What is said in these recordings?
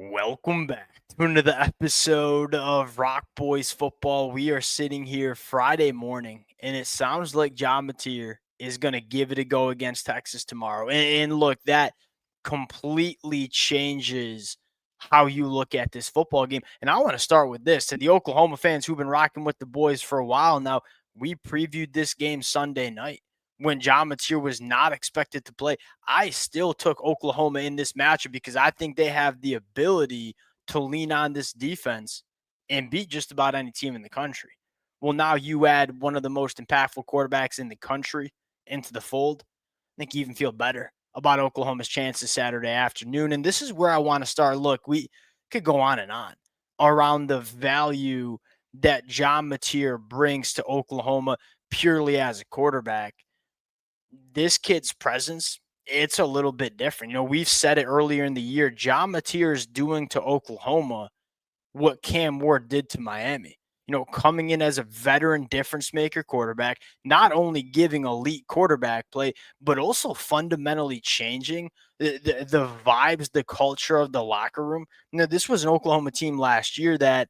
Welcome back to another episode of Rock Boys Football. We are sitting here Friday morning, and it sounds like John Mateer is going to give it a go against Texas tomorrow. And look, that completely changes how you look at this football game. And I want to start with this to the Oklahoma fans who've been rocking with the boys for a while now. We previewed this game Sunday night when John Mateer was not expected to play. I still took Oklahoma in this matchup because I think they have the ability to lean on this defense and beat just about any team in the country. Well, now you add one of the most impactful quarterbacks in the country into the fold. I think you even feel better about Oklahoma's chances Saturday afternoon. And this is where I want to start. Look, we could go on and on around the value that John Mateer brings to Oklahoma purely as a quarterback. This kid's presence, it's a little bit different. We've said it earlier in the year. John Mateer is doing to Oklahoma what Cam Ward did to Miami. Coming in as a veteran difference maker quarterback, not only giving elite quarterback play, but also fundamentally changing the vibes, the culture of the locker room. This was an Oklahoma team last year that,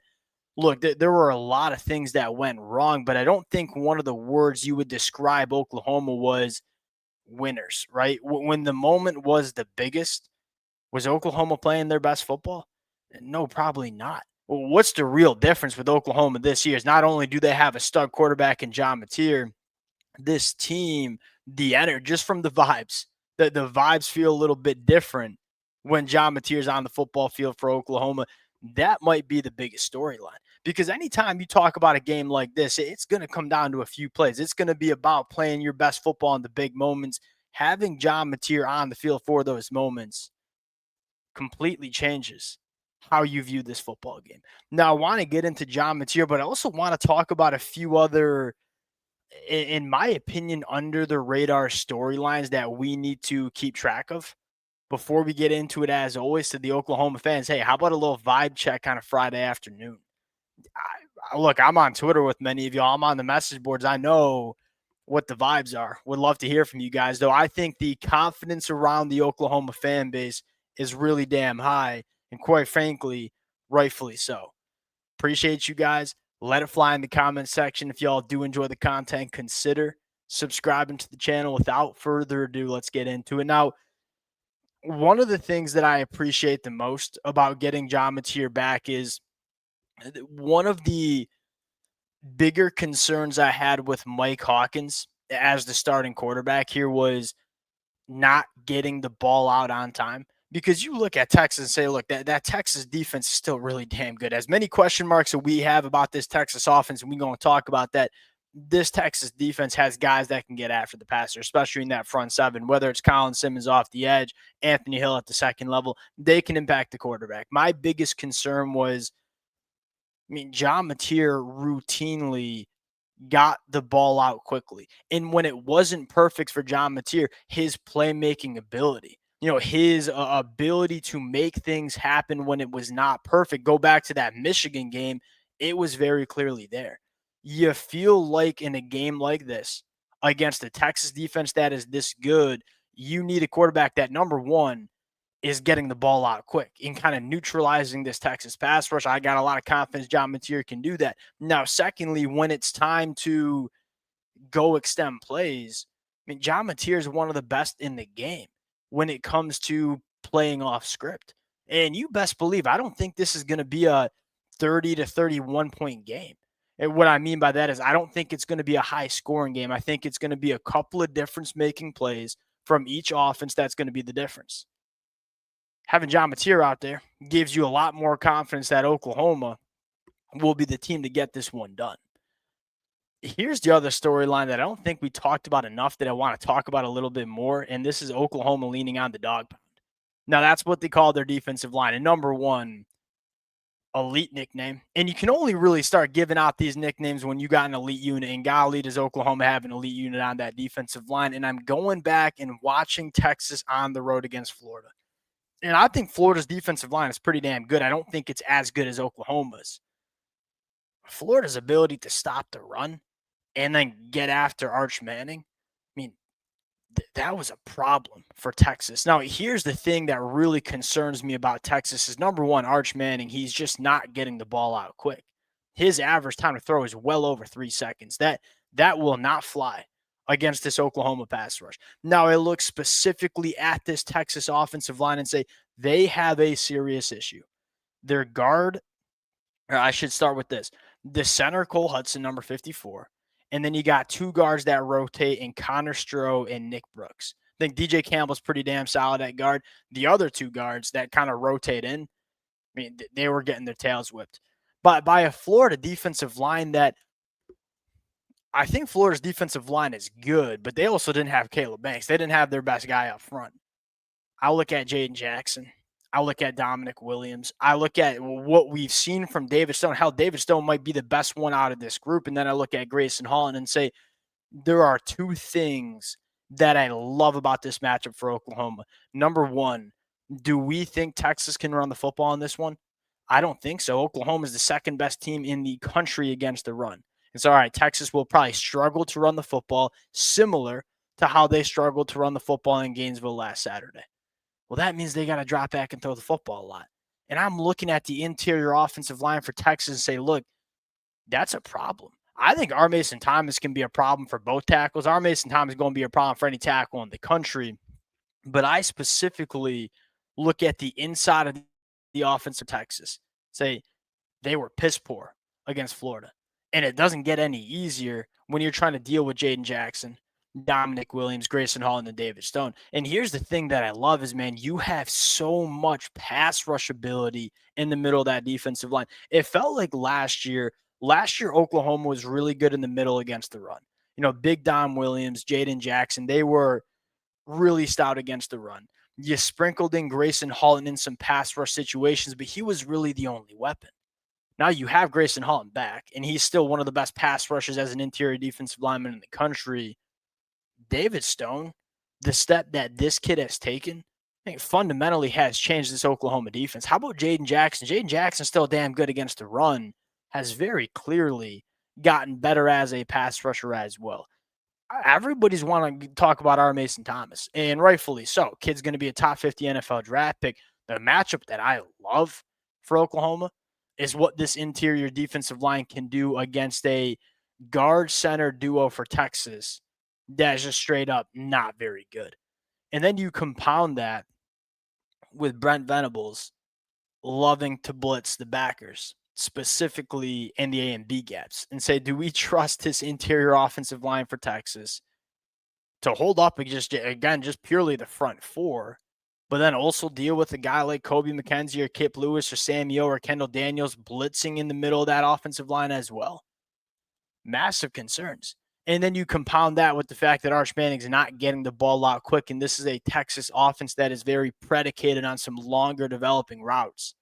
look, there were a lot of things that went wrong, but I don't think one of the words you would describe Oklahoma was winners, right? When the moment was the biggest, was Oklahoma playing their best football? No, probably not. Well, what's the real difference with Oklahoma this year is not only do they have a stud quarterback in John Mateer, this team, the energy, just from the vibes, the vibes feel a little bit different when John Mateer's on the football field for Oklahoma. That might be the biggest storyline because anytime you talk about a game like this, it's going to come down to a few plays. It's going to be about playing your best football in the big moments. Having John Mateer on the field for those moments completely changes how you view this football game. Now, I want to get into John Mateer, but I also want to talk about a few other, in my opinion, under the radar storylines that we need to keep track of before we get into it. As always, to the Oklahoma fans, hey, how about a little vibe check on a Friday afternoon? Look, I'm on Twitter with many of y'all. I'm on the message boards. I know what the vibes are. Would love to hear from you guys, though. I think the confidence around the Oklahoma fan base is really damn high, and quite frankly, rightfully so. Appreciate you guys. Let it fly in the comment section. If y'all do enjoy the content, consider subscribing to the channel. Without further ado, let's get into it. Now, one of the things that I appreciate the most about getting John Mateer back is one of the bigger concerns I had with Mike Hawkins as the starting quarterback here was not getting the ball out on time. Because you look at Texas and say, look, that Texas defense is still really damn good. As many question marks that we have about this Texas offense, and we're going to talk about that, this Texas defense has guys that can get after the passer, especially in that front seven, whether it's Colin Simmons off the edge, Anthony Hill at the second level, they can impact the quarterback. My biggest concern was, John Mateer routinely got the ball out quickly. And when it wasn't perfect for John Mateer, his playmaking ability, his ability to make things happen when it was not perfect. Go back to that Michigan game, it was very clearly there. You feel like in a game like this, against a Texas defense that is this good, you need a quarterback that, number one, is getting the ball out quick and kind of neutralizing this Texas pass rush. I got a lot of confidence John Mateer can do that. Now, secondly, when it's time to go extend plays, John Mateer is one of the best in the game when it comes to playing off script. And you best believe, I don't think this is going to be a 30 to 31 point game. And what I mean by that is I don't think it's going to be a high scoring game. I think it's going to be a couple of difference making plays from each offense that's going to be the difference. Having John Mateer out there gives you a lot more confidence that Oklahoma will be the team to get this one done. Here's the other storyline that I don't think we talked about enough that I want to talk about a little bit more, and this is Oklahoma leaning on the dog pound. Now, that's what they call their defensive line. And number one, elite nickname. And you can only really start giving out these nicknames when you got an elite unit. And golly, does Oklahoma have an elite unit on that defensive line? And I'm going back and watching Texas on the road against Florida. And I think Florida's defensive line is pretty damn good. I don't think it's as good as Oklahoma's. Florida's ability to stop the run and then get after Arch Manning. That was a problem for Texas. Now, here's the thing that really concerns me about Texas is number one, Arch Manning. He's just not getting the ball out quick. His average time to throw is well over 3 seconds. That will not fly against this Oklahoma pass rush. Now, I look specifically at this Texas offensive line and say they have a serious issue. Their guard, or I should start with this. The center, Cole Hudson, number 54. And then you got two guards that rotate in Connor Stroh and Nick Brooks. I think DJ Campbell's pretty damn solid at guard. The other two guards that kind of rotate in, I mean, they were getting their tails whipped. But by a Florida defensive line that I think Florida's defensive line is good, but they also didn't have Caleb Banks. They didn't have their best guy up front. I look at Jaden Jackson. I look at Dominic Williams. I look at what we've seen from David Stone, how David Stone might be the best one out of this group. And then I look at Grayson Holland and say, there are two things that I love about this matchup for Oklahoma. Number one, do we think Texas can run the football in this one? I don't think so. Oklahoma is the second best team in the country against the run. And so, all right, Texas will probably struggle to run the football, similar to how they struggled to run the football in Gainesville last Saturday. Well, that means they got to drop back and throw the football a lot. And I'm looking at the interior offensive line for Texas and say, look, that's a problem. I think R. Mason Thomas can be a problem for both tackles. R. Mason Thomas is going to be a problem for any tackle in the country. But I specifically look at the inside of the offense of Texas. Say they were piss poor against Florida. And it doesn't get any easier when you're trying to deal with Jaden Jackson, Dominic Williams, Grayson Hall, and David Stone. And here's the thing that I love is, man, you have so much pass rush ability in the middle of that defensive line. It felt like last year, Oklahoma was really good in the middle against the run. You know, Big Dom Williams, Jaden Jackson, they were really stout against the run. You sprinkled in Grayson Holland in some pass rush situations, but he was really the only weapon. Now you have Grayson Holland back, and he's still one of the best pass rushers as an interior defensive lineman in the country. David Stone, the step that this kid has taken, I think fundamentally has changed this Oklahoma defense. How about Jaden Jackson? Jaden Jackson's still damn good against the run, has very clearly gotten better as a pass rusher as well. Everybody's want to talk about R. Mason Thomas, and rightfully so. Kid's going to be a top 50 NFL draft pick. The matchup that I love for Oklahoma is what this interior defensive line can do against a guard center duo for Texas that is just straight up not very good. And then you compound that with Brent Venables loving to blitz the backers, specifically in the A and B gaps, and say, do we trust this interior offensive line for Texas to hold up and just purely the front four, but then also deal with a guy like Kobe McKenzie or Kip Lewis or Samuel or Kendall Daniels blitzing in the middle of that offensive line as well? Massive concerns. And then you compound that with the fact that Arch Manning's not getting the ball out quick, and this is a Texas offense that is very predicated on some longer developing routes.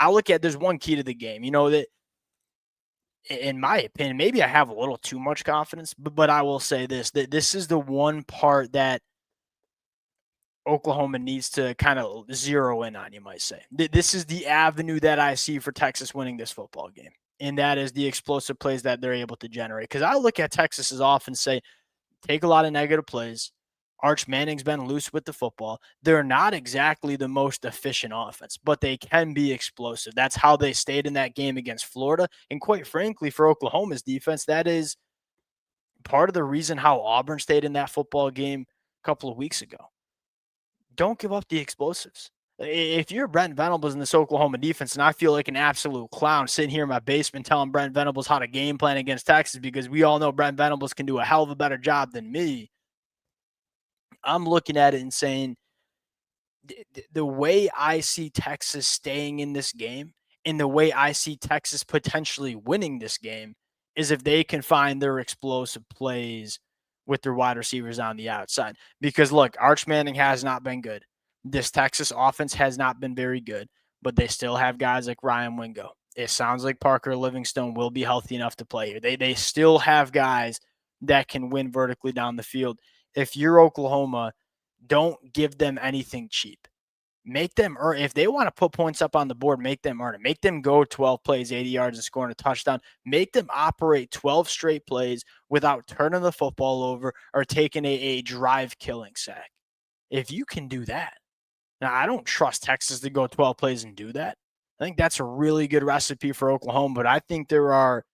I look at there's one key to the game, that in my opinion, maybe I have a little too much confidence, but I will say this, that this is the one part that Oklahoma needs to kind of zero in on, you might say. This is the avenue that I see for Texas winning this football game, and that is the explosive plays that they're able to generate. Because I look at Texas's offense and say, take a lot of negative plays. Arch Manning's been loose with the football. They're not exactly the most efficient offense, but they can be explosive. That's how they stayed in that game against Florida. And quite frankly, for Oklahoma's defense, that is part of the reason how Auburn stayed in that football game a couple of weeks ago. Don't give up the explosives. If you're Brent Venables in this Oklahoma defense, and I feel like an absolute clown sitting here in my basement telling Brent Venables how to game plan against Texas, because we all know Brent Venables can do a hell of a better job than me, I'm looking at it and saying the way I see Texas staying in this game and the way I see Texas potentially winning this game is if they can find their explosive plays with their wide receivers on the outside. Because look, Arch Manning has not been good. This Texas offense has not been very good, but they still have guys like Ryan Wingo. It sounds like Parker Livingstone will be healthy enough to play here. They still have guys that can win vertically down the field. If you're Oklahoma, don't give them anything cheap. make them earn. If they want to put points up on the board, make them earn it. Make them go 12 plays, 80 yards, and scoring a touchdown. Make them operate 12 straight plays without turning the football over or taking a drive killing sack. If you can do that, now I don't trust Texas to go 12 plays and do that. I think that's a really good recipe for Oklahoma, but I think there are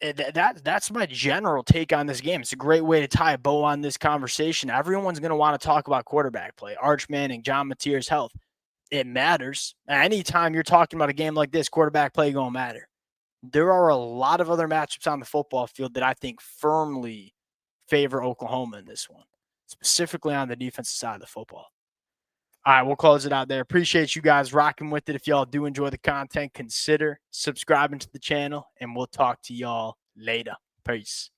that's my general take on this game. It's a great way to tie a bow on this conversation. Everyone's going to want to talk about quarterback play, Arch Manning, John Mateer's health. It matters. Anytime you're talking about a game like this, quarterback play going to matter. There are a lot of other matchups on the football field that I think firmly favor Oklahoma in this one, specifically on the defensive side of the football. All right, we'll close it out there. Appreciate you guys rocking with it. If y'all do enjoy the content, consider subscribing to the channel, and we'll talk to y'all later. Peace.